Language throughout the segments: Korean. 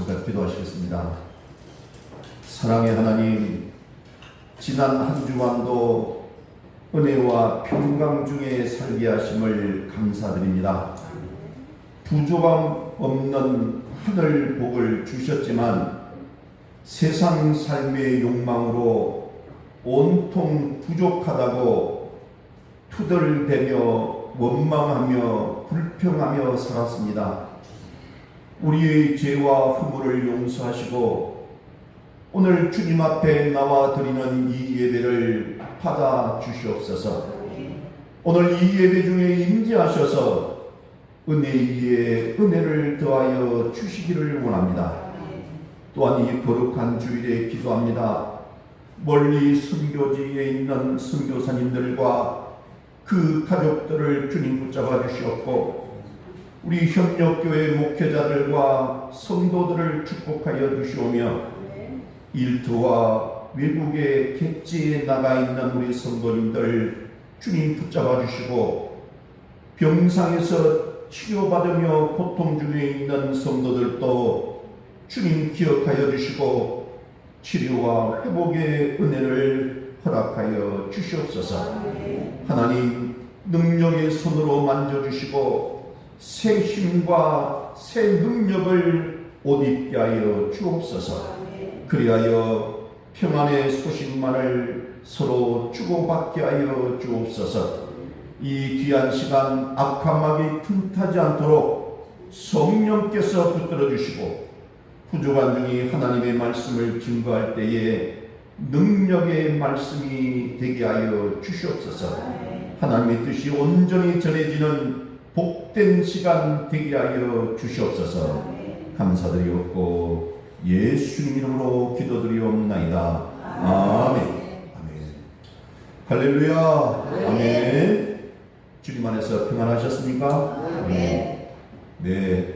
잠깐 기도하시겠습니다. 사랑의 하나님, 지난 한 주간도 은혜와 평강 중에 살게 하심을 감사드립니다. 부족함 없는 하늘 복을 주셨지만 세상 삶의 욕망으로 온통 부족하다고 투덜대며 원망하며 불평하며 살았습니다. 우리의 죄와 허물을 용서하시고 오늘 주님 앞에 나와 드리는 이 예배를 받아 주시옵소서. 오늘 이 예배 중에 임재하셔서 은혜 위에 은혜를 더하여 주시기를 원합니다. 또한 이 거룩한 주일에 기도합니다. 멀리 선교지에 있는 선교사님들과 그 가족들을 주님 붙잡아 주시옵고 우리 협력교회 목회자들과 성도들을 축복하여 주시오며 일터와 외국의 객지에 나가 있는 우리 성도님들 주님 붙잡아 주시고 병상에서 치료받으며 고통 중에 있는 성도들도 주님 기억하여 주시고 치료와 회복의 은혜를 허락하여 주시옵소서. 하나님, 능력의 손으로 만져주시고 새 힘과 새 능력을 옷 입게 하여 주옵소서. 그리하여 평안의 소식만을 서로 주고받게 하여 주옵소서. 이 귀한 시간 악함하게 틈타지 않도록 성령께서 붙들어 주시고 부족한 중이 하나님의 말씀을 증거할 때에 능력의 말씀이 되게 하여 주시옵소서. 하나님의 뜻이 온전히 전해지는 복된 시간 되게 하여 주시옵소서. 감사드리옵고 예수님 이름으로 기도드리옵나이다. 아멘. 아멘. 할렐루야. 아멘. 주님 안에서 평안하셨습니까? 아멘. 네,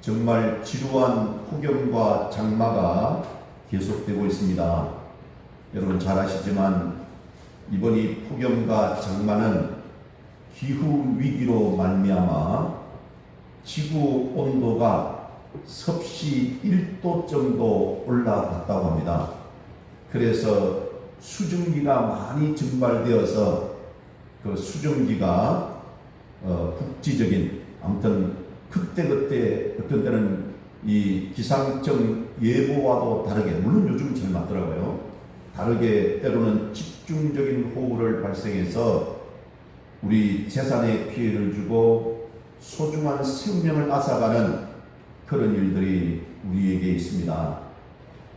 정말 지루한 폭염과 장마가 계속되고 있습니다. 여러분 잘 아시지만 이번 이 폭염과 장마는 기후 위기로 말미암아 지구 온도가 섭씨 1도 정도 올라갔다고 합니다. 그래서 수증기가 많이 증발되어서 그 수증기가 국지적인, 아무튼 그때그때 어떤 때는 이 기상청 예보와도 다르게, 물론 요즘은 잘 맞더라고요. 다르게 때로는 집중적인 호우를 발생해서 우리 재산에 피해를 주고 소중한 생명을 앗아가는 그런 일들이 우리에게 있습니다.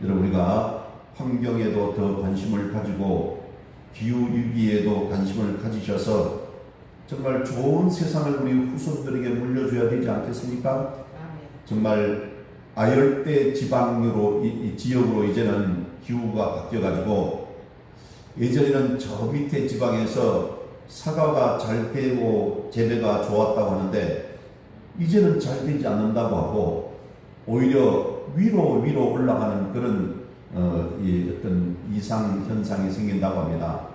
여러분, 우리가 환경에도 더 관심을 가지고 기후위기에도 관심을 가지셔서 정말 좋은 세상을 우리 후손들에게 물려줘야 되지 않겠습니까? 정말 아열대 지방으로 이 지역으로 이제는 기후가 바뀌어가지고 예전에는 저 밑에 지방에서 사과가 잘 되고 재배가 좋았다고 하는데 이제는 잘 되지 않는다고 하고 오히려 위로 올라가는 그런 어떤 이상 현상이 생긴다고 합니다.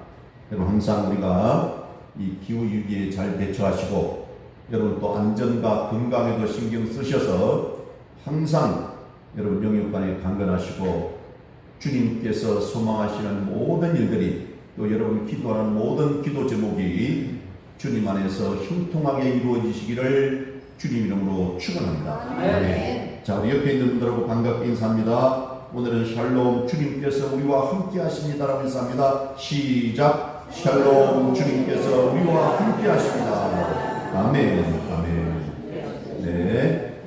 여러분, 항상 우리가 이 기후 위기에 잘 대처하시고 여러분 또 안전과 건강에도 신경 쓰셔서 항상 여러분 영육간에 강건하시고 주님께서 소망하시는 모든 일들이 또 여러분 기도하는 모든 기도 제목이 주님 안에서 형통하게 이루어지시기를 주님 이름으로 축원합니다. 아멘. 자, 우리 옆에 있는 분들하고 반갑게 인사합니다. 오늘은 샬롬, 주님께서 우리와 함께 하십니다라고 인사합니다. 시작. 샬롬, 주님께서 우리와 함께 하십니다. 아멘. 아멘. 네.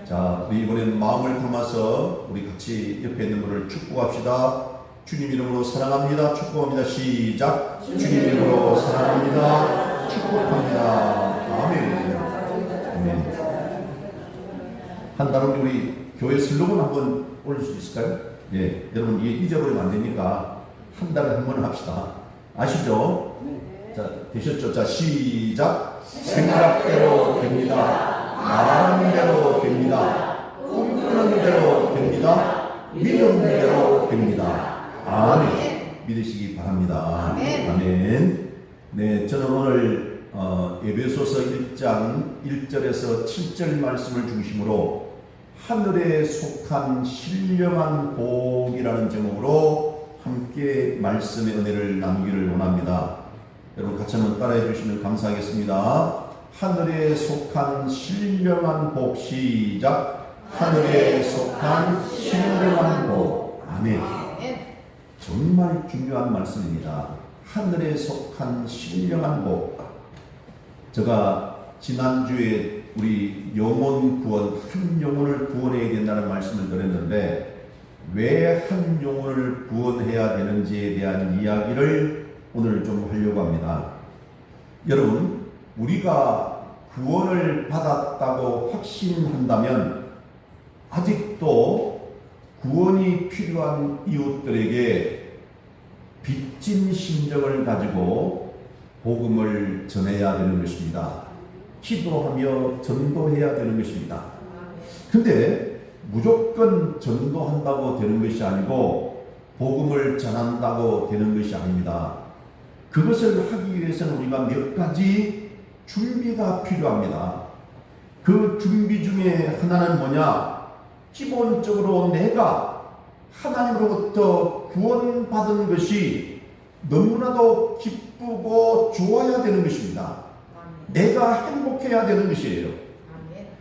자, 우리 이번에는 마음을 담아서 우리 같이 옆에 있는 분을 축복합시다. 주님 이름으로 사랑합니다. 축복합니다. 시작. 주님 이름으로 사랑합니다. 축복합니다. 아멘. 아멘. 한 다른 우리 교회 슬로건 한번 올릴 수 있을까요? 예, 여러분 이게 잊어버리면 안 되니까 한 달에 한 번 합시다. 아시죠? 자, 되셨죠? 자, 시작. 생각대로 됩니다. 말하는 대로 됩니다. 꿈꾸는 대로 됩니다. 믿는 대로 됩니다. 아멘. 믿으시기 바랍니다. 아멘. 네, 저는 오늘 에베소서 1장 1절에서 7절 말씀을 중심으로 하늘에 속한 신령한 복이라는 제목으로 함께 말씀의 은혜를 나누기를 원합니다. 여러분 같이 한번 따라해 주시면 감사하겠습니다. 하늘에 속한 신령한 복. 시작. 하늘에 속한 신령한 복. 아멘. 정말 중요한 말씀입니다. 하늘에 속한 신령한 복. 제가 지난주에 우리 영혼 구원, 한 영혼을 구원해야 된다는 말씀을 드렸는데 왜 한 영혼을 구원해야 되는지에 대한 이야기를 오늘 좀 하려고 합니다. 여러분, 우리가 구원을 받았다고 확신한다면 아직도 구원이 필요한 이웃들에게 빚진 심정을 가지고 복음을 전해야 되는 것입니다. 기도하며 전도해야 되는 것입니다. 근데 무조건 전도한다고 되는 것이 아니고 복음을 전한다고 되는 것이 아닙니다. 그것을 하기 위해서는 우리가 몇 가지 준비가 필요합니다. 그 준비 중에 하나는 뭐냐? 기본적으로 내가 하나님으로부터 구원받은 것이 너무나도 기쁘고 좋아야 되는 것입니다. 내가 행복해야 되는 것이에요.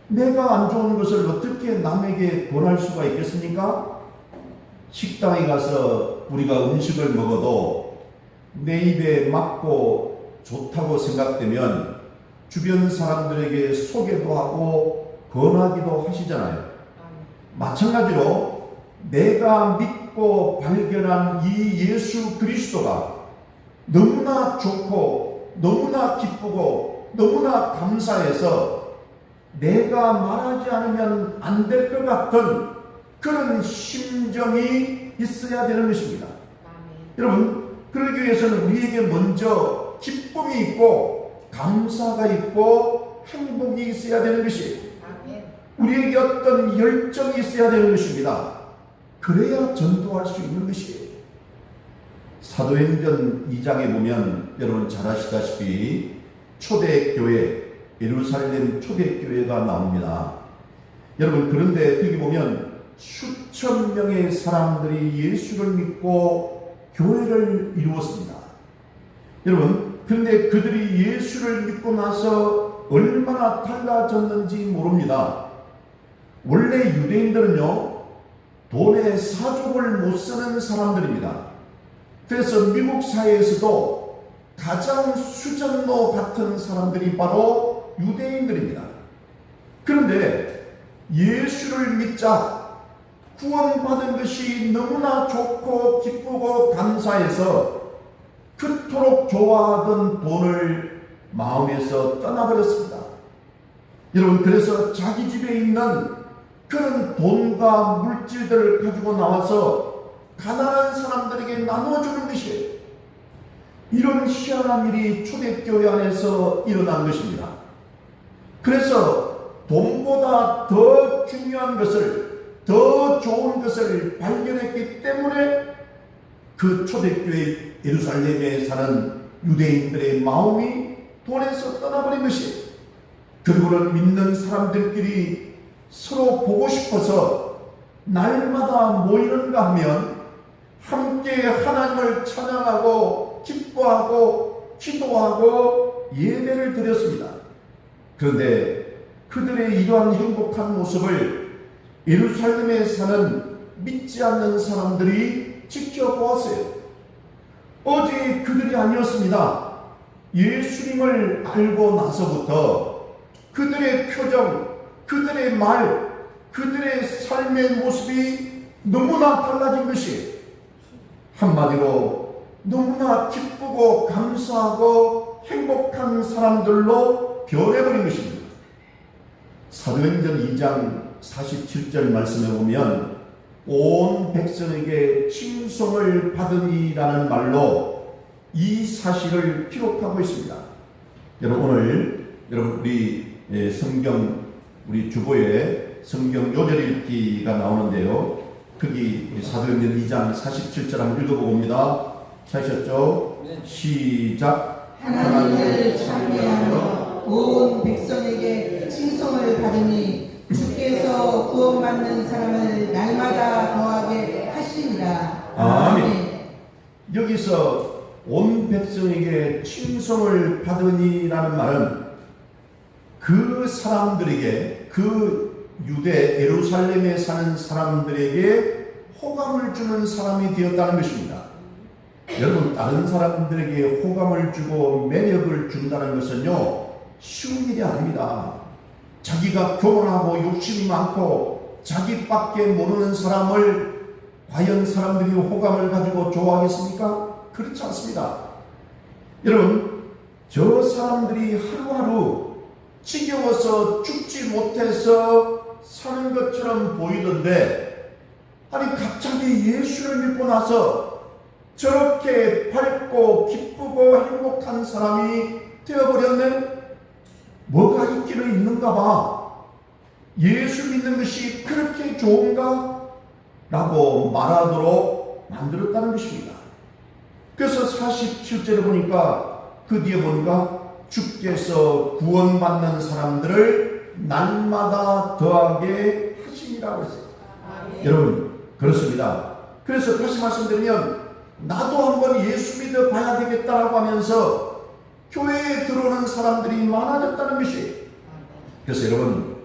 내가 안 좋은 것을 어떻게 남에게 권할 수가 있겠습니까? 식당에 가서 우리가 음식을 먹어도 내 입에 맞고 좋다고 생각되면 주변 사람들에게 소개도 하고 권하기도 하시잖아요. 마찬가지로 내가 믿고 발견한 이 예수 그리스도가 너무나 좋고 너무나 기쁘고 너무나 감사해서 내가 말하지 않으면 안 될 것 같은 그런 심정이 있어야 되는 것입니다. 여러분, 그러기 위해서는 우리에게 먼저 기쁨이 있고 감사가 있고 행복이 있어야 되는 것이에요. 우리에게 어떤 열정이 있어야 되는 것입니다. 그래야 전도할 수 있는 것이에요. 사도행전 2장에 보면 여러분 잘 아시다시피 초대교회, 예루살렘 초대교회가 나옵니다. 여러분, 그런데 거기 보면 수천 명의 사람들이 예수를 믿고 교회를 이루었습니다. 여러분, 그런데 그들이 예수를 믿고 나서 얼마나 달라졌는지 모릅니다. 원래 유대인들은요, 돈에 사족을 못 쓰는 사람들입니다. 그래서 미국 사회에서도 가장 수정로 같은 사람들이 바로 유대인들입니다. 그런데 예수를 믿자 구원받은 것이 너무나 좋고 기쁘고 감사해서 그토록 좋아하던 돈을 마음에서 떠나버렸습니다. 여러분, 그래서 자기 집에 있는 그런 돈과 물질들을 가지고 나와서 가난한 사람들에게 나눠주는 것이에요. 이런 희한한 일이 초대교회 안에서 일어난 것입니다. 그래서 돈보다 더 중요한 것을, 더 좋은 것을 발견했기 때문에 그 초대교회 예루살렘에 사는 유대인들의 마음이 돈에서 떠나버린 것이에요. 그리고는 믿는 사람들끼리 서로 보고 싶어서 날마다 모이는가 하면 함께 하나님을 찬양하고 기뻐하고 기도하고 예배를 드렸습니다. 그런데 그들의 이러한 행복한 모습을 예루살렘에 사는 믿지 않는 사람들이 지켜보았어요. 어제 그들이 아니었습니다. 예수님을 알고 나서부터 그들의 표정, 그들의 말, 그들의 삶의 모습이 너무나 달라진 것이에요. 한마디로 너무나 기쁘고 감사하고 행복한 사람들로 변해버린 것입니다. 사도행전 2장 47절 말씀에 보면 온 백성에게 칭송을 받으니라는 말로 이 사실을 기록하고 있습니다. 여러분, 오늘 우리 성경, 우리 주보에 성경 요절 읽기가 나오는데요. 거기 사도행전 2장 47절 한번 읽어봅니다. 찾으셨죠? 네. 시작. 하나님을 찬미하며 온 백성에게 칭송을 받으니 주께서 구원받는 칭송을 받으니라는 말은 그 사람들에게, 그 유대 예루살렘에 사는 사람들에게 호감을 주는 사람이 되었다는 것입니다. 여러분, 다른 사람들에게 호감을 주고 매력을 준다는 것은요, 쉬운 일이 아닙니다. 자기가 교만하고 욕심이 많고 자기밖에 모르는 사람을 과연 사람들이 호감을 가지고 좋아하겠습니까? 그렇지 않습니다. 여러분, 저 사람들이 하루하루 지겨워서 죽지 못해서 사는 것처럼 보이던데, 아니 갑자기 예수를 믿고 나서 저렇게 밝고 기쁘고 행복한 사람이 되어버렸네? 뭐가 있기는 있는가 봐. 예수 믿는 것이 그렇게 좋은가? 라고 말하도록 만들었다는 것입니다. 그래서 47절에 보니까, 그 뒤에 보니까 주께서 구원받는 사람들을 날마다 더하게 하시니라고 했어요. 여러분, 그렇습니다. 그래서 다시 말씀드리면, 나도 한번 예수 믿어 봐야 되겠다라고 하면서 교회에 들어오는 사람들이 많아졌다는 것이. 그래서 여러분,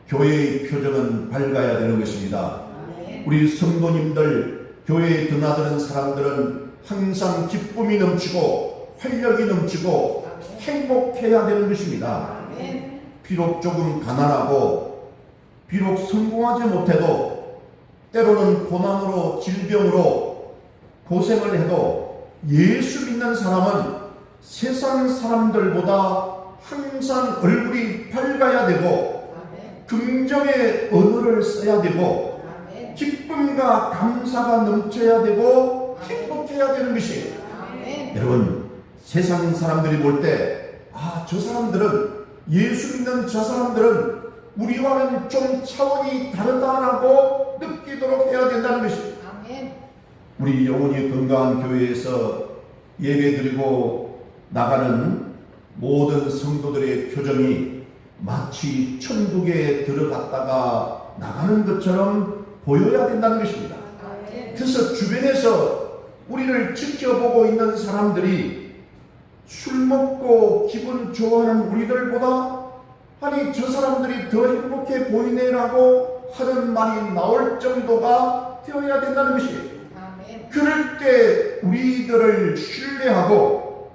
교회의 표정은 밝아야 되는 것입니다. 우리 성도님들, 교회에 드나드는 사람들은 항상 기쁨이 넘치고 활력이 넘치고 행복해야 되는 것입니다. 비록 조금 가난하고 비록 성공하지 못해도 때로는 고난으로 질병으로 고생을 해도 예수 믿는 사람은 세상 사람들보다 항상 얼굴이 밝아야 되고 긍정의 언어를 써야 되고 기쁨과 감사가 넘쳐야 되고 행복해야 되는 것이. 여러분, 세상 사람들이 볼 때 저 사람들은, 예수 믿는 저 사람들은 우리와는 좀 차원이 다르다라고 느끼도록 해야 된다는 것이. 우리 영혼이 건강한 교회에서 예배드리고 나가는 모든 성도들의 표정이 마치 천국에 들어갔다가 나가는 것처럼 보여야 된다는 것입니다. 그래서 주변에서 우리를 지켜보고 있는 사람들이 술 먹고 기분 좋아하는 우리들보다, 아니 저 사람들이 더 행복해 보이네라고 하는 말이 나올 정도가 되어야 된다는 것이에요. 그럴 때 우리들을 신뢰하고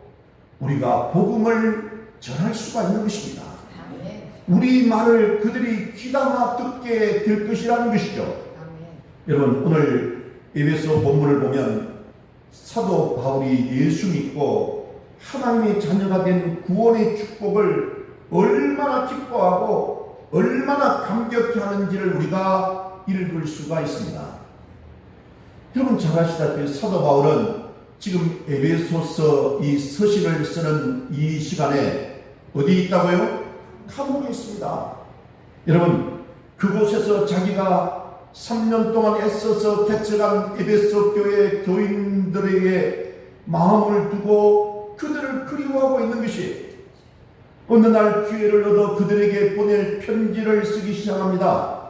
우리가 복음을 전할 수가 있는 것입니다. 우리 말을 그들이 귀담아 듣게 될 것이라는 것이죠. 여러분, 오늘 에베소 본문을 보면 사도 바울이 예수 믿고 하나님의 자녀가 된 구원의 축복을 얼마나 기뻐하고 얼마나 감격해 하는지를 우리가 읽을 수가 있습니다. 여러분 잘 아시다시피 사도 바울은 지금 에베소서 이 서신을 쓰는 이 시간에 어디 있다고요? 감옥에 있습니다. 여러분, 그곳에서 자기가 3년 동안 애써서 개척한 에베소 교회 교인들에게 마음을 두고 그들을 그리워하고 있는 것이, 어느 날 기회를 얻어 그들에게 보낼 편지를 쓰기 시작합니다.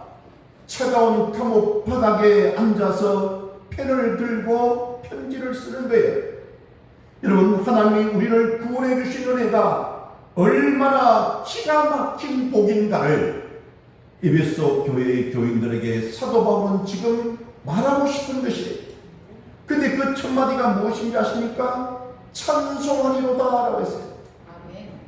차가운 감옥 바닥에 앉아서 펜을 들고 편지를 쓰는 거예요. 여러분, 하나님이 우리를 구원해 주신 은혜가 얼마나 기가 막힌 복인가를 에베소 교회의 교인들에게 사도 바울은 지금 말하고 싶은 것이에요. 근데 그 첫 마디가 무엇인지 아십니까? 찬송하리로다 라고 했어요.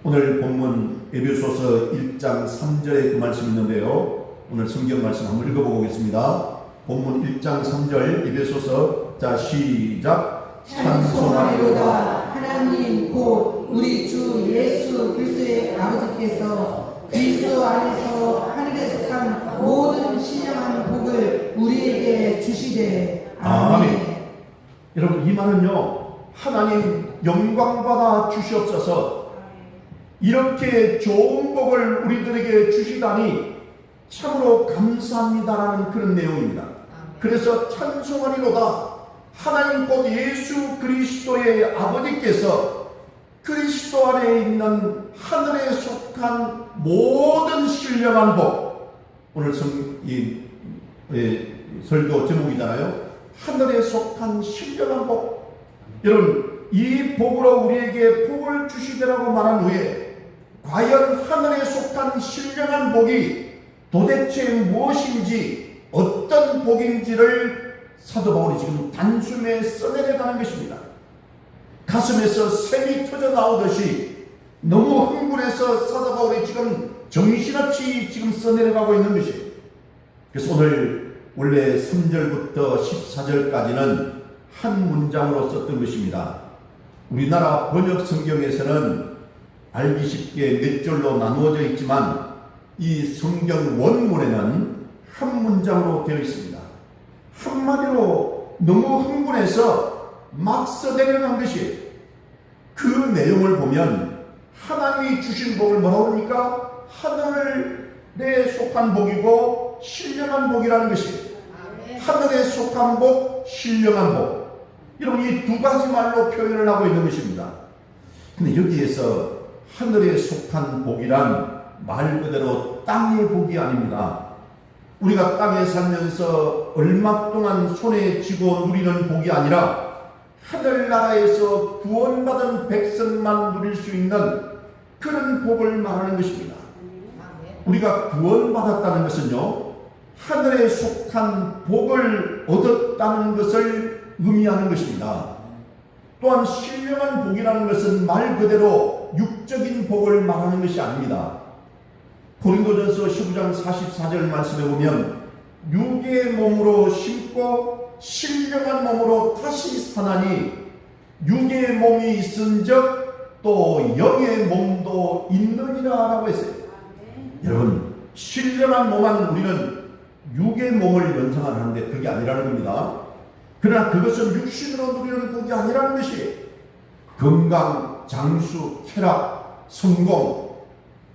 오늘 본문 에베소서 1장 3절에 그 말씀이 있는데요, 오늘 성경 말씀 한번 읽어보겠습니다. 본문 1장 3절 에베소서, 자 시작. 찬송하리로다. 하나님 곧 우리 주 예수 그리스도의 아버지께서 그리스도 안에서 하늘에 속한 모든 신령한 복을 우리에게 주시되. 아멘. 여러분, 이 말은요, 하나님 영광받아 주시옵소서, 이렇게 좋은 복을 우리들에게 주시다니 참으로 감사합니다라는 그런 내용입니다. 그래서 찬송하리로다. 하나님 곧 예수 그리스도의 아버지께서 그리스도 안에 있는 하늘에 속한 모든 신령한 복, 오늘 설교 제목이잖아요. 하늘에 속한 신령한 복. 여러분, 이 복으로 우리에게 복을 주시더라고 말한 후에 과연 하늘에 속한 신령한 복이 도대체 무엇인지 어떤 복인지를 사도 바울이 지금 단숨에 써내려가는 것입니다. 가슴에서 샘이 터져 나오듯이 너무 흥분해서 사도 바울이 지금 정신없이 지금 써내려가고 있는 것이에요. 그래서 오늘 원래 3절부터 14절까지는 한 문장으로 썼던 것입니다. 우리나라 번역 성경에서는 알기 쉽게 몇 절로 나누어져 있지만 이 성경 원문에는 한 문장으로 되어 있습니다. 한마디로 너무 흥분해서 막 써내려간 것이에요. 그 내용을 보면 하나님이 주신 복을 뭐라고 합니까? 하늘에 속한 복이고 신령한 복이라는 것이에요. 하늘에 속한 복, 신령한 복. 여러분 이 두 가지 말로 표현을 하고 있는 것입니다. 근데 여기에서 하늘에 속한 복이란 말 그대로 땅의 복이 아닙니다. 우리가 땅에 살면서 얼마 동안 손에 쥐고 누리는 복이 아니라 하늘나라에서 구원받은 백성만 누릴 수 있는 그런 복을 말하는 것입니다. 우리가 구원받았다는 것은요, 하늘에 속한 복을 얻었다는 것을 의미하는 것입니다. 또한 신령한 복이라는 것은 말 그대로 육적인 복을 말하는 것이 아닙니다. 고린도전서 15장 44절 말씀에 보면 육의 몸으로 심고 신령한 몸으로 다시 사나니 육의 몸이 있은즉 또 영의 몸도 있느니라 라고 했어요. 여러분 신령한 몸한 우리는 육의 몸을 연상을 하는데 그게 아니라는 겁니다. 그러나 그것은 육신으로 누리는 복이 아니라는 것이에요. 건강, 장수, 쾌락, 성공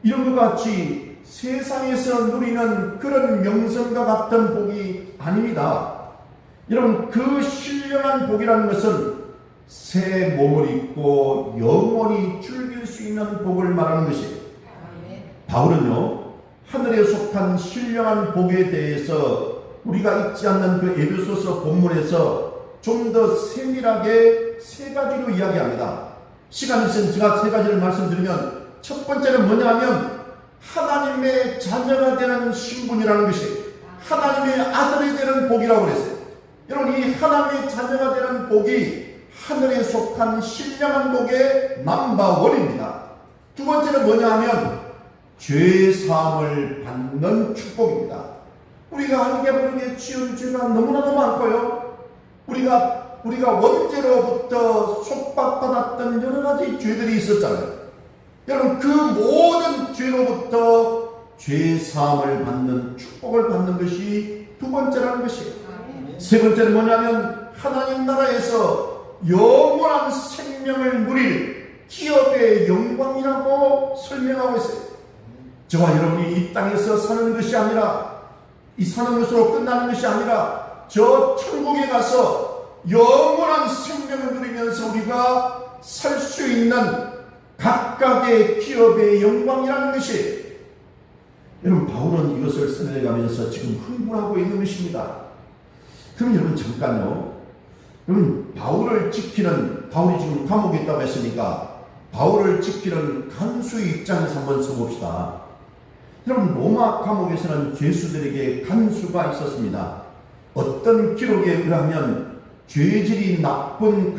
이런 것 같이 세상에서 누리는 그런 명성과 같은 복이 아닙니다. 여러분 그 신령한 복이라는 것은 새 몸을 입고 영원히 즐길 수 있는 복을 말하는 것이에요. 바울은요 하늘에 속한 신령한 복에 대해서 우리가 읽지 않는 그 에베소서 본문에서 좀 더 세밀하게 세 가지로 이야기합니다. 시간이 있으면 제가 세 가지를 말씀드리면 첫 번째는 뭐냐 하면 하나님의 자녀가 되는 신분이라는 것이 하나님의 아들이 되는 복이라고 그랬어요. 여러분 이 하나님의 자녀가 되는 복이 하늘에 속한 신령한 복의 넘버원입니다. 두 번째는 뭐냐 하면 죄 사함을 받는 축복입니다. 우리가 알게 모르게 지은 죄가 너무나도 많고요. 우리가 원죄로부터 속박받았던 여러 가지 죄들이 있었잖아요. 여러분 그 모든 죄로부터 죄 사함을 받는 축복을 받는 것이 두 번째라는 것이에요. 세 번째는 뭐냐면 하나님 나라에서 영원한 생명을 누릴 기업의 영광이라고 설명하고 있어요. 저와 여러분이 이 땅에서 사는 것이 아니라 이 사는 것으로 끝나는 것이 아니라 저 천국에 가서 영원한 생명을 누리면서 우리가 살 수 있는 각각의 기업의 영광이라는 것이 여러분 바울은 이것을 써내가면서 지금 흥분하고 있는 것입니다. 그럼 여러분 잠깐요. 여러분 바울이 지금 감옥에 있다고 했으니까 바울을 지키는 간수의 입장에서 한번 서봅시다. 여러분 로마 감옥에서는 죄수들에게 간수가 있었습니다. 어떤 기록에 의하면 죄질이 나쁜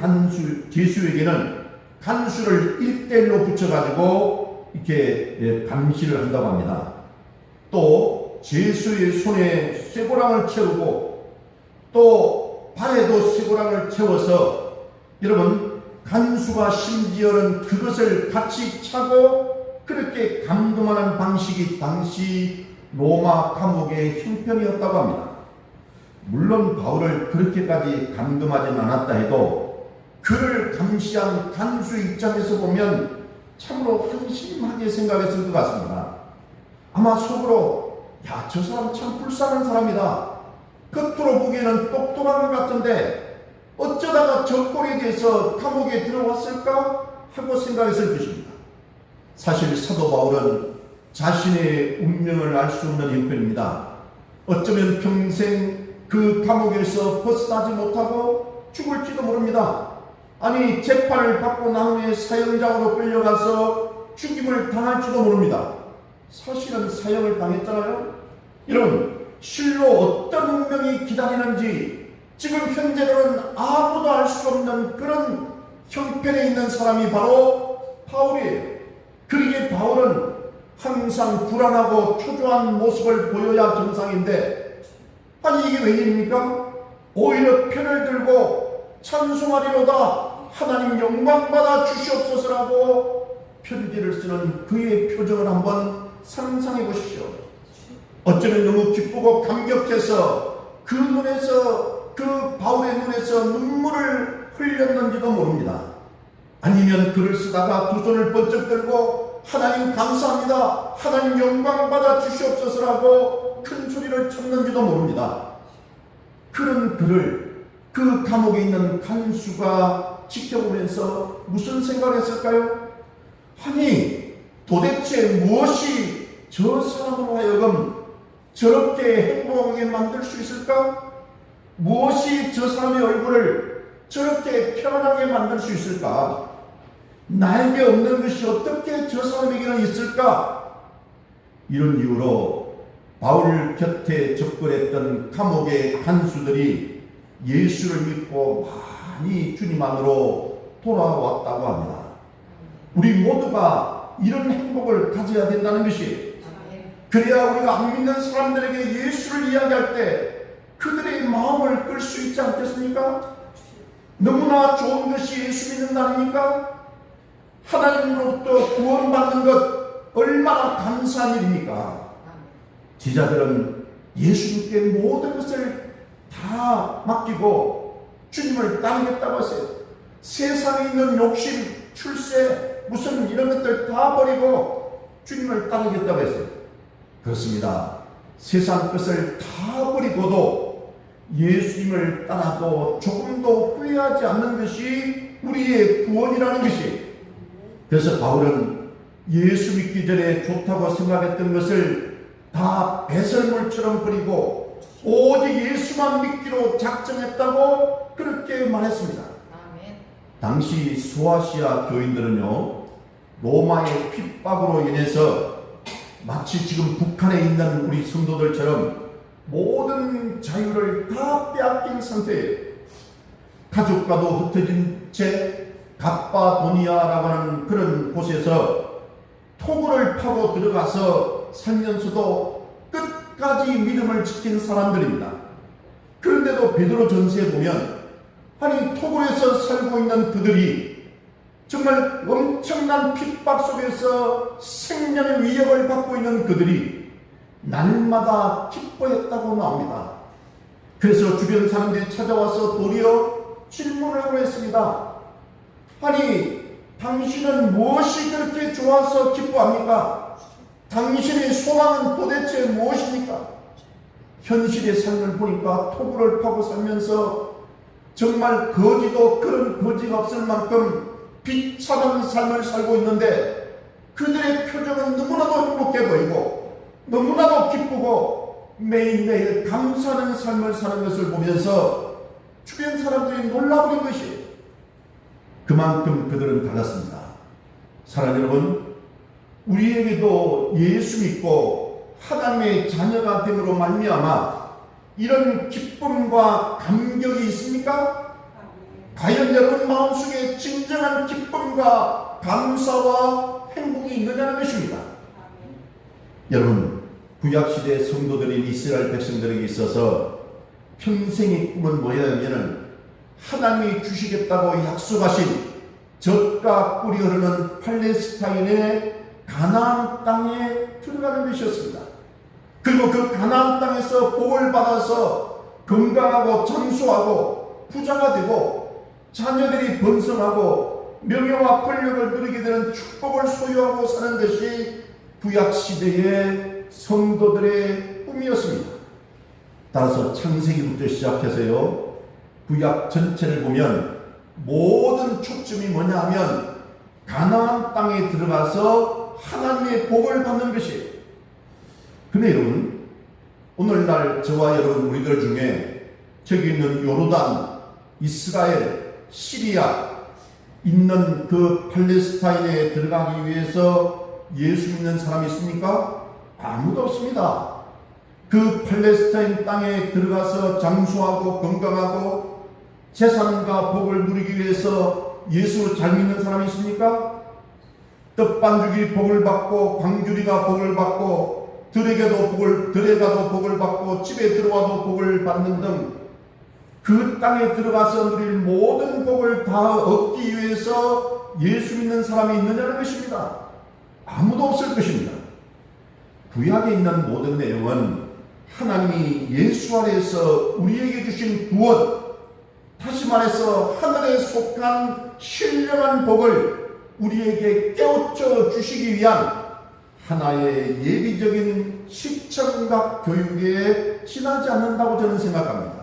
죄수에게는 간수를 1대1로 붙여가지고 이렇게 감시를 한다고 합니다. 또 죄수의 손에 쇠고랑을 채우고 또 발에도 쇠고랑을 채워서 여러분 간수가 심지어는 그것을 같이 차고 그렇게 감금하는 방식이 당시 로마 감옥의 형편이었다고 합니다. 물론 바울을 그렇게까지 감금하진 않았다 해도 그를 감시한 간수 입장에서 보면 참으로 한심하게 생각했을 것 같습니다. 아마 속으로 저 사람 참 불쌍한 사람이다. 겉으로 보기에는 똑똑한 것 같은데 어쩌다가 저 꼴에 대해서 감옥에 들어왔을까 하고 생각했을 것입니다. 사실 사도 바울은 자신의 운명을 알 수 없는 형편입니다. 어쩌면 평생 그 감옥에서 벗어나지 못하고 죽을지도 모릅니다. 아니 재판을 받고 난 후에 사형장으로 끌려가서 죽임을 당할지도 모릅니다. 사실은 사형을 당했잖아요. 여러분, 실로 어떤 운명이 기다리는지 지금 현재로는 아무도 알 수 없는 그런 형편에 있는 사람이 바로 바울이에요. 그러기에 바울은 항상 불안하고 초조한 모습을 보여야 정상인데, 아니 이게 웬일입니까? 오히려 편을 들고 찬송하리로다 하나님 영광받아 주시옵소서라고 편지를 쓰는 그의 표정을 한번 상상해 보십시오. 어쩌면 너무 기쁘고 감격해서 그 눈에서, 그 바울의 눈에서 눈물을 흘렸는지도 모릅니다. 아니면 글을 쓰다가 두 손을 번쩍 들고 하나님 감사합니다, 하나님 영광받아 주시옵소서라고 큰 소리를 쳤는지도 모릅니다. 그런 글을 그 감옥에 있는 간수가 지켜보면서 무슨 생각했을까요? 아니 도대체 무엇이 저 사람으로 하여금 저렇게 행복하게 만들 수 있을까? 무엇이 저 사람의 얼굴을 저렇게 편안하게 만들 수 있을까? 나에게 없는 것이 어떻게 저 사람에게는 있을까? 이런 이유로 바울 곁에 접근했던 감옥의 간수들이 예수를 믿고 많이 주님 안으로 돌아왔다고 합니다. 우리 모두가 이런 행복을 가져야 된다는 것이, 그래야 우리가 안 믿는 사람들에게 예수를 이야기할 때 그들의 마음을 끌 수 있지 않겠습니까? 너무나 좋은 것이 예수 믿는다니까? 하나님으로부터 구원받는 것 얼마나 감사한 일입니까? 제자들은 예수님께 모든 것을 다 맡기고 주님을 따르겠다고 했어요. 세상에 있는 욕심, 출세, 무슨 이런 것들 다 버리고 주님을 따르겠다고 했어요. 그렇습니다. 세상 것을 다 버리고도 예수님을 따라도 조금도 후회하지 않는 것이 우리의 구원이라는 것이, 그래서 바울은 예수 믿기 전에 좋다고 생각했던 것을 다 배설물처럼 버리고 오직 예수만 믿기로 작정했다고 그렇게 말했습니다. 당시 소아시아 교인들은요, 로마의 핍박으로 인해서 마치 지금 북한에 있는 우리 성도들처럼 모든 자유를 다 빼앗긴 상태예요. 가족과도 흩어진 채 갑바도니아라고 하는 그런 곳에서 토굴을 파고 들어가서 살면서도 끝까지 믿음을 지킨 사람들입니다. 그런데도 베드로 전서에 보면, 아니 토굴에서 살고 있는 그들이 정말 엄청난 핍박 속에서 생명의 위협을 받고 있는 그들이 날마다 기뻐했다고 나옵니다. 그래서 주변 사람들이 찾아와서 도리어 질문을 하고 했습니다. 아니 당신은 무엇이 그렇게 좋아서 기뻐합니까? 당신의 소망은 도대체 무엇입니까? 현실의 삶을 보니까 토굴을 파고 살면서 정말 거지도 그런 거지가 없을 만큼 비참한 삶을 살고 있는데 그들의 표정은 너무나도 행복해 보이고 너무나도 기쁘고 매일매일 감사하는 삶을 사는 것을 보면서 주변 사람들이 놀라버린 것이, 그만큼 그들은 달랐습니다. 사랑하는 여러분, 우리에게도 예수 믿고 하나님의 자녀가 됨으로 말미암아 이런 기쁨과 감격이 있습니까? 과연 여러분 마음속에 진정한 기쁨과 감사와 행복이 있느냐는 것입니다. 여러분, 구약시대 성도들인 이스라엘 백성들에게 있어서 평생의 꿈은 뭐냐면 하나님이 주시겠다고 약속하신 젖과 꿀이 흐르는 팔레스타인의 가나안 땅에 들어가는 것이었습니다. 그리고 그 가나안 땅에서 복을 받아서 건강하고 장수하고 부자가 되고 자녀들이 번성하고 명예와 권력을 누리게 되는 축복을 소유하고 사는 것이 구약시대의 성도들의 꿈이었습니다. 따라서 창세기부터 시작해서요, 구약 전체를 보면 모든 초점이 뭐냐 하면 가나안 땅에 들어가서 하나님의 복을 받는 것이에요. 근데 여러분, 오늘날 저와 여러분 우리들 중에 저기 있는 요르단, 이스라엘, 시리아, 있는 그 팔레스타인에 들어가기 위해서 예수 믿는 사람이 있습니까? 아무도 없습니다. 그 팔레스타인 땅에 들어가서 장수하고 건강하고 재산과 복을 누리기 위해서 예수를 잘 믿는 사람이 있습니까? 떡반죽이 복을 받고 광주리가 복을 받고 들에가도 복을 받고 집에 들어와도 복을 받는 등 그 땅에 들어가서 누릴 모든 복을 다 얻기 위해서 예수 믿는 사람이 있느냐는 것입니다. 아무도 없을 것입니다. 구약에 있는 모든 내용은 하나님이 예수 안에서 우리에게 주신 구원, 다시 말해서 하늘에 속한 신령한 복을 우리에게 깨우쳐 주시기 위한 하나의 예비적인 시청각 교육에 지나지 않는다고 저는 생각합니다.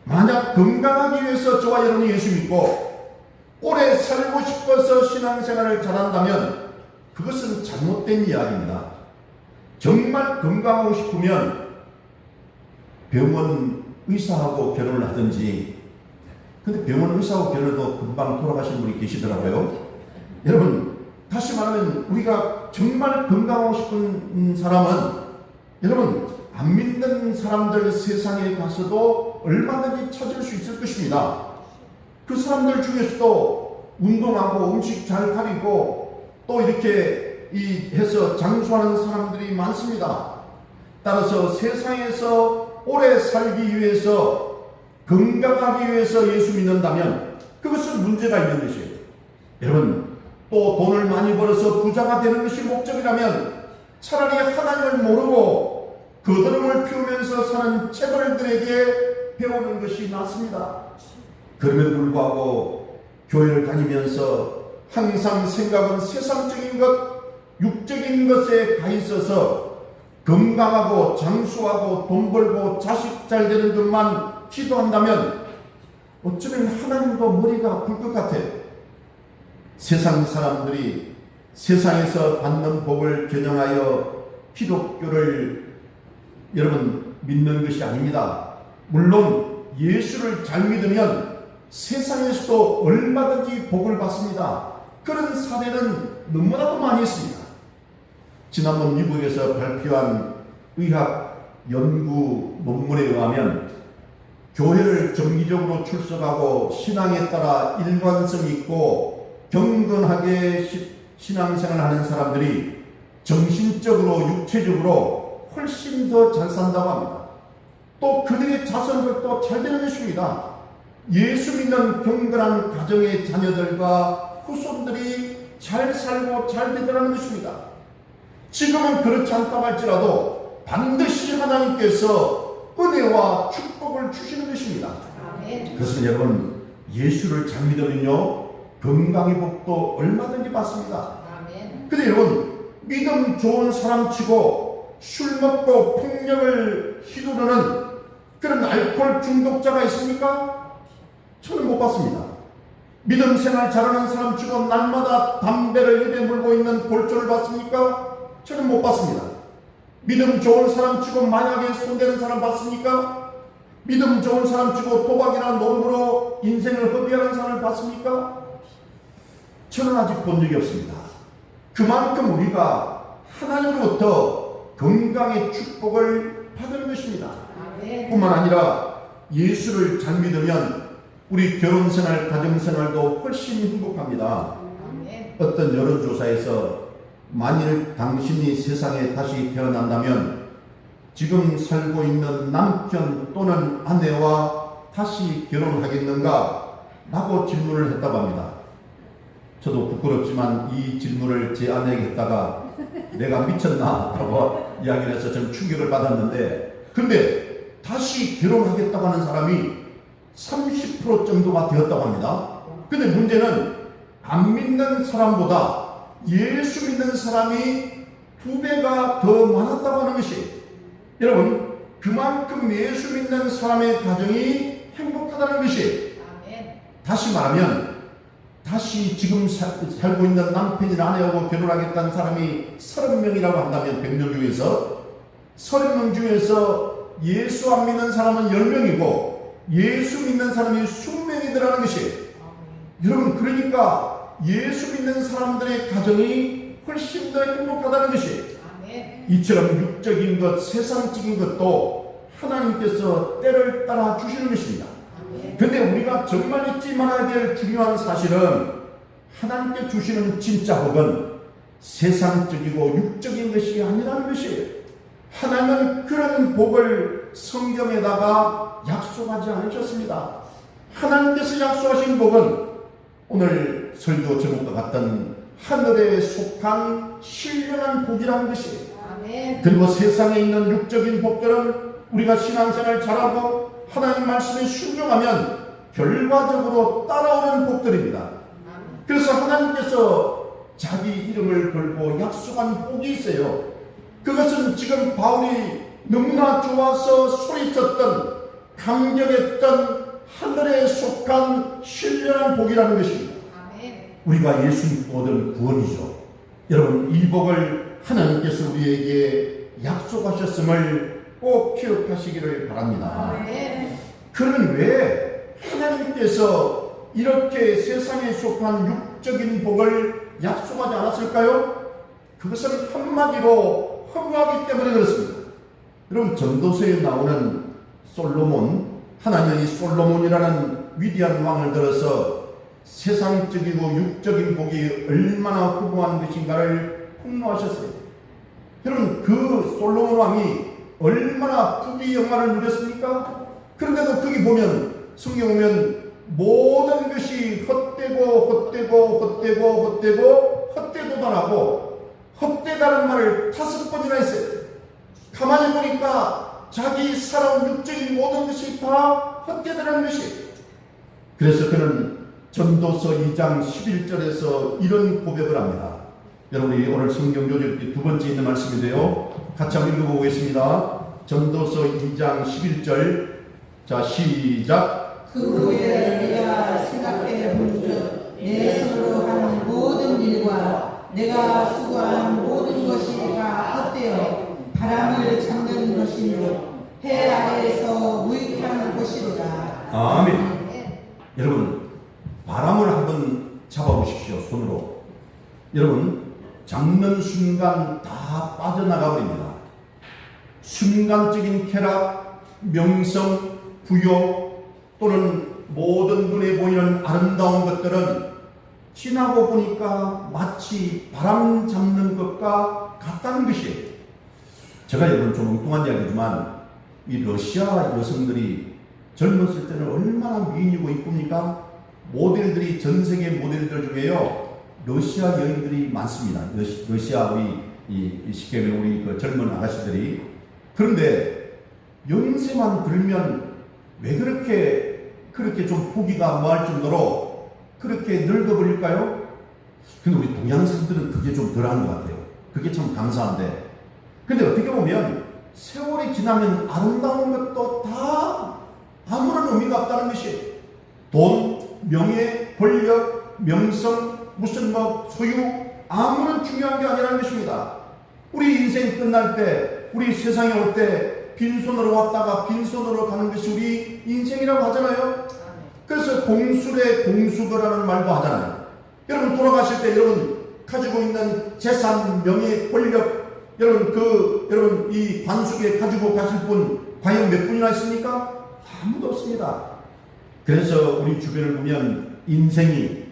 만약 건강하기 위해서 저와 여러분이 예수 믿고 오래 살고 싶어서 신앙생활을 잘한다면 그것은 잘못된 이야기입니다. 정말 건강하고 싶으면 병원 의사하고 결혼을 하든지, 근데 병원 의사하고 결혼해도 금방 돌아가신 분이 계시더라고요. 여러분, 다시 말하면 우리가 정말 건강하고 싶은 사람은, 여러분, 안 믿는 사람들 세상에 가서도 얼마든지 찾을 수 있을 것입니다. 그 사람들 중에서도 운동하고 음식 잘 가리고 또 이렇게 해서 장수하는 사람들이 많습니다. 따라서 세상에서 오래 살기 위해서, 건강하기 위해서 예수 믿는다면 그것은 문제가 있는 것이에요. 여러분, 또 돈을 많이 벌어서 부자가 되는 것이 목적이라면 차라리 하나님을 모르고 거드름을 피우면서 사는 체벌들에게 배우는 것이 낫습니다. 그럼에도 불구하고 교회를 다니면서 항상 생각은 세상적인 것, 육적인 것에 가 있어서 건강하고 장수하고 돈 벌고 자식 잘 되는 것만 기도한다면 어쩌면 하나님도 머리가 아플 것 같아요. 세상 사람들이 세상에서 받는 복을 겨냥하여 기독교를 여러분 믿는 것이 아닙니다. 물론 예수를 잘 믿으면 세상에서도 얼마든지 복을 받습니다. 그런 사례는 너무나도 많이 있습니다. 지난번 미국에서 발표한 의학 연구 논문에 의하면 교회를 정기적으로 출석하고 신앙에 따라 일관성 있고 경건하게 신앙생활하는 사람들이 정신적으로 육체적으로 훨씬 더 잘 산다고 합니다. 또 그들의 자손들도 잘 되는 것입니다. 예수 믿는 경건한 가정의 자녀들과 후손들이 잘 살고 잘 되더라는 것입니다. 지금은 그렇지 않다고 할지라도 반드시 하나님께서 은혜와 축복을 주시는 것입니다. 그래서 여러분, 예수를 잘 믿으면요 건강의 복도 얼마든지 받습니다. 근데 여러분, 믿음 좋은 사람치고 술 먹고 폭력을 휘두르는 그런 알코올 중독자가 있습니까? 저는 못 봤습니다. 믿음 생활 잘하는 사람 치고 날마다 담배를 입에 물고 있는 골조를 봤습니까? 저는 못 봤습니다. 믿음 좋은 사람 치고 마약에 손대는 사람 봤습니까? 믿음 좋은 사람 치고 도박이나 노름으로 인생을 허비하는 사람을 봤습니까? 저는 아직 본 적이 없습니다. 그만큼 우리가 하나님으로부터 건강의 축복을 받는 것입니다. 뿐만 아니라 예수를 잘 믿으면 우리 결혼생활, 가정생활도 훨씬 행복합니다. 어떤 여론조사에서 만일 당신이 세상에 다시 태어난다면 지금 살고 있는 남편 또는 아내와 다시 결혼하겠는가? 라고 질문을 했다고 합니다. 저도 부끄럽지만 이 질문을 제 아내에게 했다가 내가 미쳤나? 라고 이야기를 해서 좀 충격을 받았는데, 근데 다시 결혼하겠다고 하는 사람이 30% 정도가 되었다고 합니다. 근데 문제는 안 믿는 사람보다 예수 믿는 사람이 2배가 더 많았다고 하는 것이, 여러분, 그만큼 예수 믿는 사람의 가정이 행복하다는 것이, 다시 말하면 다시 지금 살고 있는 남편이나 아내하고 결혼하겠다는 사람이 30명이라고 한다면 100명 중에서 30명 중에서 예수 안 믿는 사람은 10명이고 예수 믿는 사람이 20명이더라는 것이, 여러분, 그러니까 예수 믿는 사람들의 가정이 훨씬 더 행복하다는 것이, 이처럼 육적인 것, 세상적인 것도 하나님께서 때를 따라 주시는 것입니다. 근데 우리가 정말 잊지 말아야 될 중요한 사실은, 하나님께 주시는 진짜 복은 세상적이고 육적인 것이 아니라는 것이에요. 하나님은 그런 복을 성경에다가 약속하지 않으셨습니다. 하나님께서 약속하신 복은 오늘 설교 제목과 같은 하늘에 속한 신령한 복이라는 것이에요. 그리고 세상에 있는 육적인 복들은 우리가 신앙생활 잘하고 하나님 말씀에 순종하면 결과적으로 따라오는 복들입니다. 그래서 하나님께서 자기 이름을 걸고 약속한 복이 있어요. 그것은 지금 바울이 너무나 좋아서 소리쳤던, 감격했던 하늘에 속한 신령한 복이라는 것입니다. 우리가 예수 믿고 얻은 구원이죠. 여러분, 이 복을 하나님께서 우리에게 약속하셨음을 꼭 기억하시기를 바랍니다. 그러면 왜 하나님께서 이렇게 세상에 속한 육적인 복을 약속하지 않았을까요? 그것은 한마디로 허무하기 때문에 그렇습니다. 여러분, 전도서에 나오는 솔로몬, 하나님이 솔로몬이라는 위대한 왕을 들어서 세상적이고 육적인 복이 얼마나 허무한 것인가를 폭로하셨어요. 여러분, 그 솔로몬 왕이 얼마나 부귀 영화를 누렸습니까? 그런데도 거기 보면, 성경 보면 모든 것이 헛되고 헛되도다라고 헛되다는 말을 5번이나 했어요. 가만히 보니까 자기 살아온 육적인 모든 것이 다 헛되다는 것이에요. 그래서 그는 전도서 2장 11절에서 이런 고백을 합니다. 여러분이 오늘 성경 요절 두 번째 있는 말씀인데요, 같이 한번 읽어보겠습니다. 전도서 2장 11절. 자, 시작. 그 후에 내가 생각해 본즉 내 손으로 한 모든 일과 내가 수고한 모든 것이 다 헛되어 바람을 잡는 것이며 해 아래에서 무익한 것이로다. 아멘. 여러분, 바람을 한번 잡아보십시오, 손으로. 여러분, 잡는 순간 다 빠져나가 버립니다. 순간적인 쾌락, 명성, 부여 또는 모든 눈에 보이는 아름다운 것들은 지나고 보니까 마치 바람 잡는 것과 같다는 것이에요. 제가 여러분 좀 엉뚱한 이야기지만, 이 러시아 여성들이 젊었을 때는 얼마나 미인이고 이쁩니까? 모델들이, 전 세계 모델들 중에요, 러시아 여인들이 많습니다. 러시아 우리 쉽게 말하면 우리 그 젊은 아가씨들이. 그런데 연세만 들면 왜 그렇게 좀 보기가 뭐할 정도로 그렇게 늙어버릴까요? 근데 우리 동양 사람들은 그게 좀 덜한 것 같아요. 그게 참 감사한데. 근데 어떻게 보면 세월이 지나면 아름다운 것도 다 아무런 의미가 없다는 것이, 돈, 명예, 권력, 명성, 무슨 소유, 아무런 중요한 게 아니라는 것입니다. 우리 인생 끝날 때, 우리 세상에 올 때 빈손으로 왔다가 빈손으로 가는 것이 우리 인생이라고 하잖아요. 그래서 공술의 공수거라는 말도 하잖아요. 여러분, 돌아가실 때 여러분 가지고 있는 재산, 명예, 권력, 여러분 이 관속에 가지고 가실 분 과연 몇 분이나 있습니까? 아무도 없습니다. 그래서 우리 주변을 보면 인생이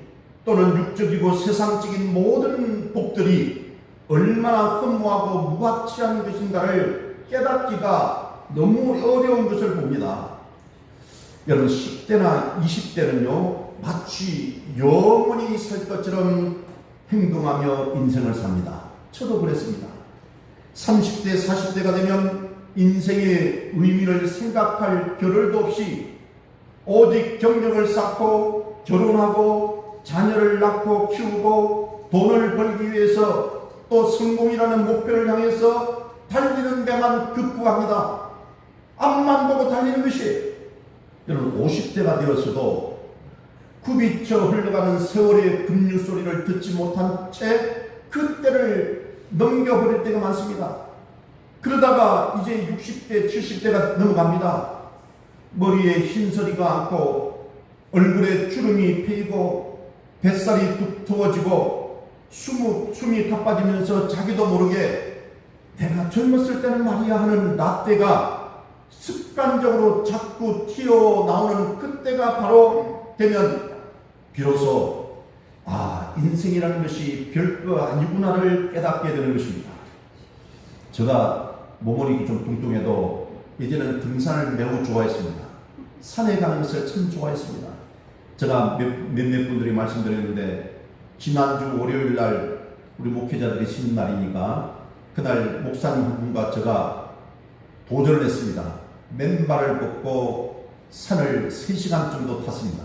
또는 육적이고 세상적인 모든 복들이 얼마나 허무하고 무가치한 것인가를 깨닫기가 너무 어려운 것을 봅니다. 여러분, 10대나 20대는요 마치 영원히 살 것처럼 행동하며 인생을 삽니다. 저도 그랬습니다. 30대, 40대가 되면 인생의 의미를 생각할 겨를도 없이 오직 경력을 쌓고 결혼하고 자녀를 낳고 키우고 돈을 벌기 위해서 또 성공이라는 목표를 향해서 달리는 데만 급부합니다. 앞만 보고 달리는 것이, 여러분 50대가 되었어도 굽이쳐 흘러가는 세월의 급류 소리를 듣지 못한 채 그때를 넘겨버릴 때가 많습니다. 그러다가 이제 60대, 70대가 넘어갑니다. 머리에 흰서리가 앉고 얼굴에 주름이 패이고 뱃살이 두터워지고 숨이 가빠지면서 자기도 모르게 내가 젊었을 때는 말이야 하는 라떼가 습관적으로 자꾸 튀어나오는 그때가 바로 되면 비로소 인생이라는 것이 별거 아니구나를 깨닫게 되는 것입니다. 제가 몸이 좀 뚱뚱해도 예전에는 등산을 매우 좋아했습니다. 산에 가는 것을 참 좋아했습니다. 제가 몇몇 분들이 말씀드렸는데 지난주 월요일 날 우리 목회자들이 쉬는 날이니까 그날 목사님 한 분과 제가 도전을 했습니다. 맨발을 걷고 산을 3시간 정도 탔습니다.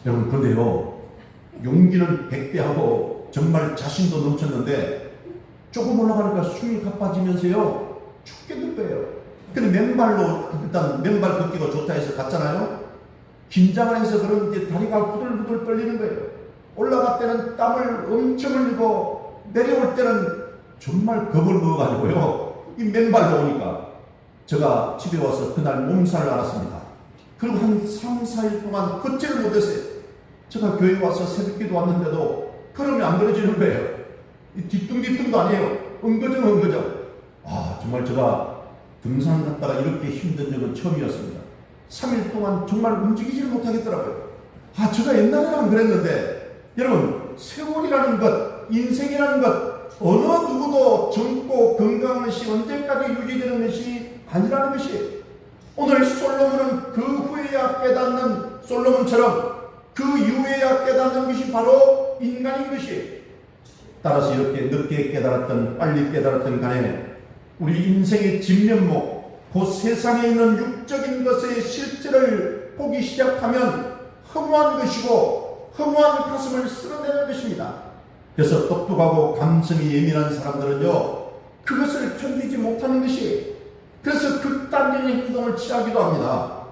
여러분 그런데요, 용기는 100배하고 정말 자신도 넘쳤는데 조금 올라가니까 숨이 가빠지면서요 죽겠는 거예요. 근데 맨발로 일단 맨발 걷기가 좋다 해서 갔잖아요. 긴장을 해서 그런지 다리가 후들후들 떨리는 거예요. 올라갈 때는 땀을 엄청 흘리고 내려올 때는 정말 겁을 먹어가지고요, 이 맨발로 오니까 제가 집에 와서 그날 몸살을 앓았습니다. 그리고 한 3, 4일 동안 걷지를 못했어요. 제가 교회 와서 새벽기도 왔는데도 걸음이 안 걸어지는 거예요. 뒤뚱뒤뚱도 아니에요. 엉거정. 정말 제가 등산 갔다가 이렇게 힘든 적은 처음이었습니다. 3일 동안 정말 움직이지를 못하겠더라고요. 제가 옛날에는 안 그랬는데, 여러분, 세월이라는 것, 인생이라는 것, 어느 누구도 젊고 건강한 것이 언제까지 유지되는 것이 아니라는 것이, 오늘 솔로몬은 그 후에야 깨닫는 솔로몬처럼 그 이후에야 깨닫는 것이 바로 인간인 것이, 따라서 이렇게 늦게 깨달았던 빨리 깨달았던 간에 우리 인생의 진면목, 그 세상에 있는 육적인 것의 실체를 보기 시작하면 허무한 것이고 허무한 가슴을 쓸어내는 것입니다. 그래서 똑똑하고 감성이 예민한 사람들은요, 그것을 견디지 못하는 것이, 그래서 극단적인 행동을 취하기도 합니다.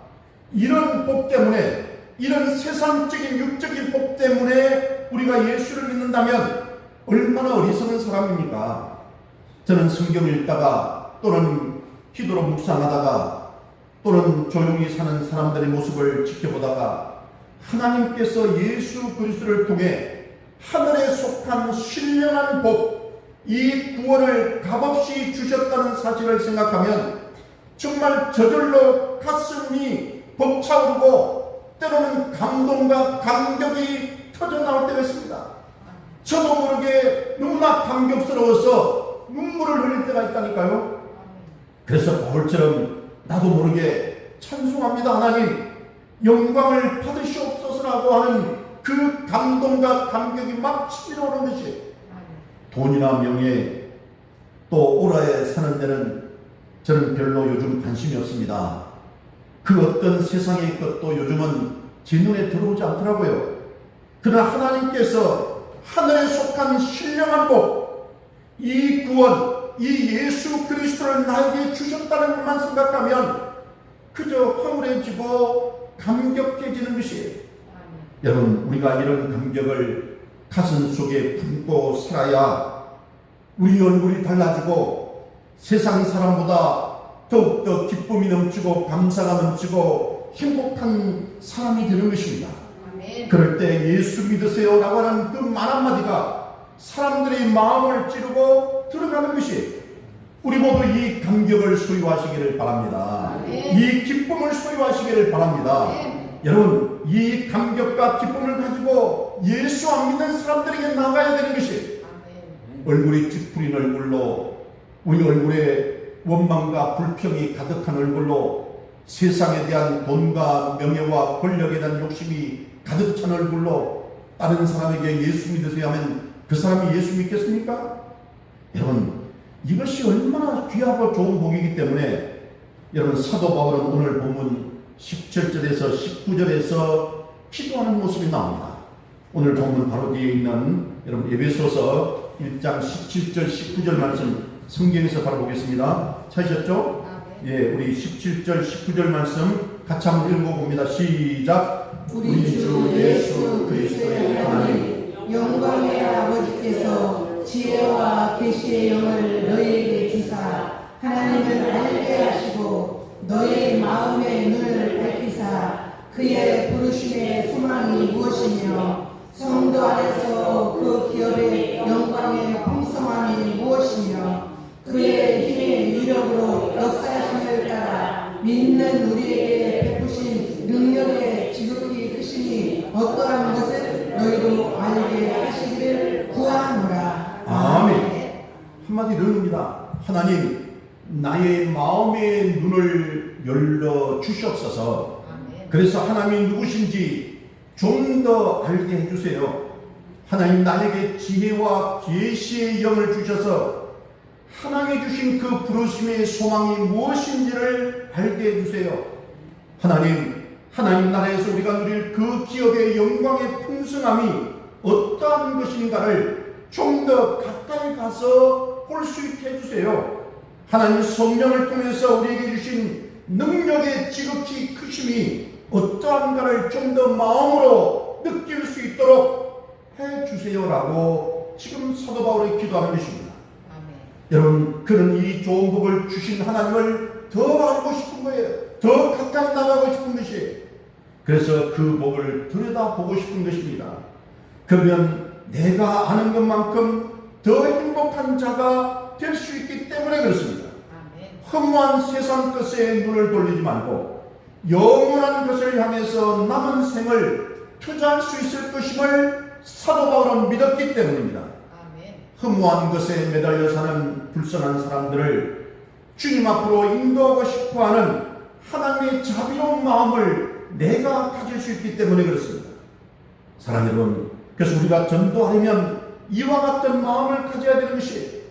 이런 법 때문에, 이런 세상적인 육적인 법 때문에 우리가 예수를 믿는다면 얼마나 어리석은 사람입니까? 저는 성경을 읽다가 또는 기도로 묵상하다가 또는 조용히 사는 사람들의 모습을 지켜보다가 하나님께서 예수 그리스도를 통해 하늘에 속한 신령한 복, 이 구원을 값없이 주셨다는 사실을 생각하면 정말 저절로 가슴이 벅차오르고 때로는 감동과 감격이 터져나올 때가 있습니다. 저도 모르게 너무나 감격스러워서 눈물을 흘릴 때가 있다니까요. 그래서 바울처럼 나도 모르게 찬송합니다. 하나님 영광을 받으시옵소서라고 하는 그 감동과 감격이 막 치밀어오는 것이, 돈이나 명예 또 오라에 사는 데는 저는 별로 요즘 관심이 없습니다. 그 어떤 세상의 것도 요즘은 제 눈에 들어오지 않더라고요. 그러나 하나님께서 하늘에 속한 신령한 복, 이 구원, 이 예수 그리스도를 나에게 주셨다는 것만 생각하면 그저 황홀해지고 감격해지는 것이에요. 여러분, 우리가 이런 감격을 가슴 속에 품고 살아야 우리 얼굴이 달라지고 세상 사람보다 더욱더 기쁨이 넘치고 감사가 넘치고 행복한 사람이 되는 것입니다. 그럴 때 예수 믿으세요 라고 하는 그 말 한마디가 사람들의 마음을 찌르고 들어가는 것이, 우리 모두 이 감격을 소유하시기를 바랍니다. 이 기쁨을 소유하시기를 바랍니다. 여러분, 이 감격과 기쁨을 가지고 예수 안 믿는 사람들에게 나가야 되는 것이, 얼굴이 찌푸린 얼굴로, 우리 얼굴에 원망과 불평이 가득한 얼굴로, 세상에 대한 돈과 명예와 권력에 대한 욕심이 가득 찬 얼굴로 다른 사람에게 예수 믿으세요 하면 그 사람이 예수 믿겠습니까? 여러분, 이것이 얼마나 귀하고 좋은 복이기 때문에 여러분, 사도 바울은 오늘 본문 17절에서 19절에서 기도하는 모습이 나옵니다. 오늘 본문 바로 뒤에 있는 여러분 에베소서 1장 17절 19절 말씀 성경에서 바로 보겠습니다. 찾으셨죠? 예, 우리 17절 19절 말씀 같이 한번 읽어봅니다. 시작. 우리 주 예수 그리스도의 하나님 영광의 아버지께서 지혜와 계시의 영을 너희에게 주사 하나님을 알게 하시고 너희 마음의 눈을 밝히사 그의 부르심의 소망이 무엇이며 성도 안에서 그 기업의 영광의 풍성함이 무엇이며 그의 힘의 유력으로 역사하심을 따라 믿는 우리에게 베푸신 능력의 지극히 크심이 어떠한 것을 너희도 알게 하시기를 구하노라. 아멘. 한마디 넣습니다. 하나님, 나의 마음의 눈을 열려 주시옵소서. 그래서 하나님이 누구신지 좀 더 알게 해주세요. 하나님, 나에게 지혜와 계시의 영을 주셔서 하나님이 주신 그 부르심의 소망이 무엇인지를 알게 해주세요. 하나님 나라에서 우리가 누릴 그 기업의 영광의 풍성함이 어떠한 것인가를 좀 더 가까이 가서 볼 수 있게 해주세요. 하나님, 성령을 통해서 우리에게 주신 능력의 지극히 크심이 어떠한가를 좀 더 마음으로 느낄 수 있도록 해주세요라고 지금 사도 바울이 기도하는 것입니다. 여러분, 그런 이 좋은 복을 주신 하나님을 더 알고 싶은 거예요. 더 가까이 나가고 싶은 것이에요. 그래서 그 복을 들여다보고 싶은 것입니다. 그러면 내가 아는 것만큼 더 행복한 자가 될 수 있기 때문에 그렇습니다. 허무한 세상 것에 눈을 돌리지 말고 영원한 것을 향해서 남은 생을 투자할 수 있을 것임을 사도 바울은 믿었기 때문입니다. 허무한 것에 매달려 사는 불쌍한 사람들을 주님 앞으로 인도하고 싶어하는 하나님의 자비로운 마음을 내가 가질 수 있기 때문에 그렇습니다. 사랑하는 여러분, 그래서 우리가 전도하려면 이와 같은 마음을 가져야 되는 것이,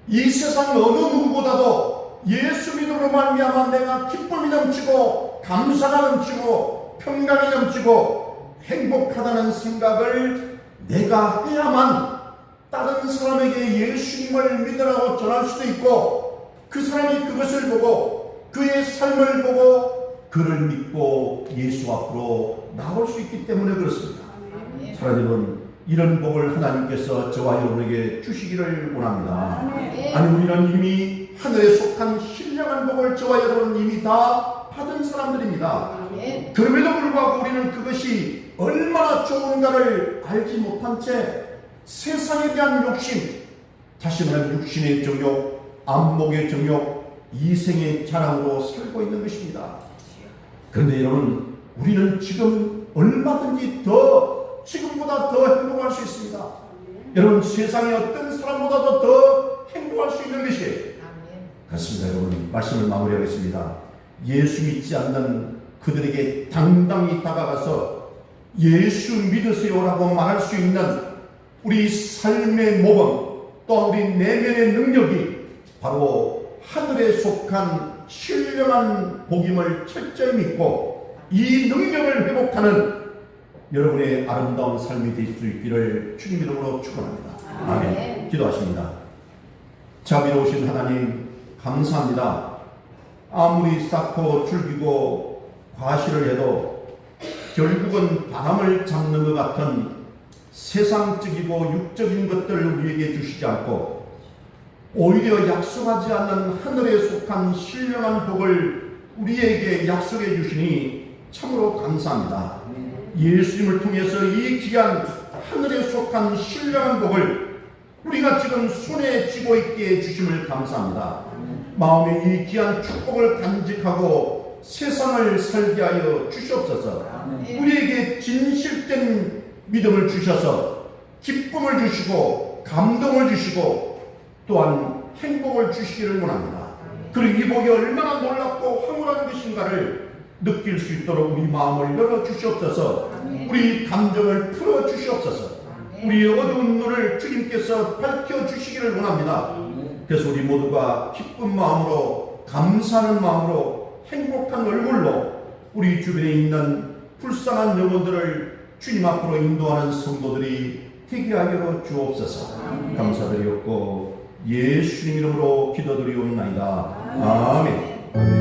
이 세상 어느 누구보다도 예수 믿음으로 말미암아 내가 기쁨이 넘치고 감사가 넘치고 평강이 넘치고 행복하다는 생각을 내가 해야만 다른 사람에게 예수님을 믿으라고 전할 수도 있고, 그 사람이 그것을 보고 그의 삶을 보고 그를 믿고 예수 앞으로 나올 수 있기 때문에 그렇습니다. 사랑하는 여러분, 이런 복을 하나님께서 저와 여러분에게 주시기를 원합니다. 아니, 우리는 이미 하늘에 속한 신령한 복을 저와 여러분은 이미 다 받은 사람들입니다. 그럼에도 불구하고 우리는 그것이 얼마나 좋은가를 알지 못한 채 세상에 대한 욕심, 다시 말하면 육신의 정욕, 안목의 정욕, 이생의 자랑으로 살고 있는 것입니다. 그런데 여러분, 우리는 지금 얼마든지 지금보다 더 행복할 수 있습니다. 여러분, 세상의 어떤 사람보다도 더 행복할 수 있는 것이 그렇습니다. 여러분, 말씀을 마무리하겠습니다. 예수 믿지 않는 그들에게 당당히 다가가서 예수 믿으세요라고 말할 수 있는 우리 삶의 모범, 또 우리 내면의 능력이 바로 하늘에 속한 신령한 복임을 철저히 믿고 이 능력을 회복하는 여러분의 아름다운 삶이 될 수 있기를 주님 이름으로 축원합니다. 아멘. 기도하십니다. 자비로우신 하나님, 감사합니다. 아무리 쌓고 즐기고 과시를 해도 결국은 바람을 잡는 것 같은 세상적이고 육적인 것들을 우리에게 주시지 않고 오히려 약속하지 않는 하늘에 속한 신령한 복을 우리에게 약속해 주시니 참으로 감사합니다. 예수님을 통해서 이 귀한 하늘에 속한 신령한 복을 우리가 지금 손에 쥐고 있게 해주심을 감사합니다. 마음에 이 귀한 축복을 간직하고 세상을 살게 하여 주시옵소서. 우리에게 진실된 믿음을 주셔서 기쁨을 주시고 감동을 주시고 또한 행복을 주시기를 원합니다. 그리고 이 복이 얼마나 놀랍고 황홀한 것인가를 느낄 수 있도록 우리 마음을 열어 주시옵소서. 우리 감정을 풀어 주시옵소서. 우리 어두운 눈을 주님께서 밝혀 주시기를 원합니다. 그래서 우리 모두가 기쁜 마음으로, 감사하는 마음으로, 행복한 얼굴로 우리 주변에 있는 불쌍한 영혼들을 주님 앞으로 인도하는 성도들이 되게 하여 주옵소서. 감사드리옵고 예수님 이름으로 기도드리옵나이다. 아멘.